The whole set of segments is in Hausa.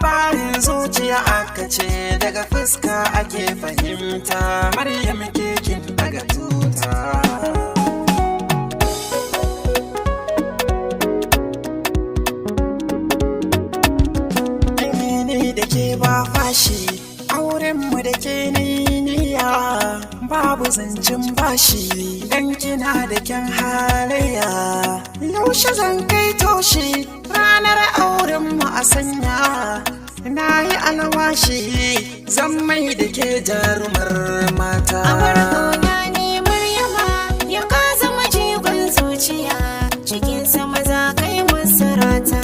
labarin zuciya aka ce daga fuska ake fahimta. Maryam kekin daga tuta. Ni da ke ba fashi, aurenmu da ke niyya, babu zancen bashi dan kina da kyan halayya. Yaushe zan kai toshi ranar aurenmu a sanya, na yi alwashi zan mai da ke jarumar mata. Abarkauna ne Maryama, yau ka zama jigon zuciya, cikin sama za kai masarata.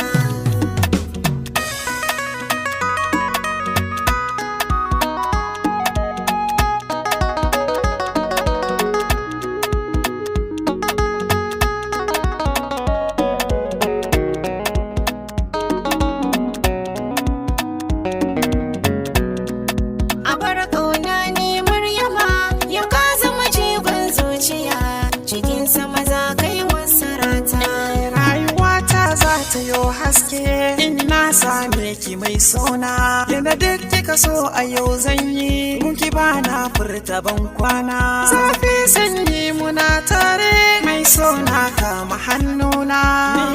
Yo haske in na same ki mai sona, yana duk kika so a yau zan yi muki ba na furta ban kwana. Zafi sanyi muna tare mai sona kama hannuna,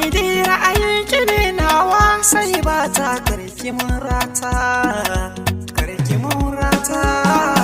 ni dai ra'ayin ki ne nawa sai ba ta karki mun rata, karki mun rata.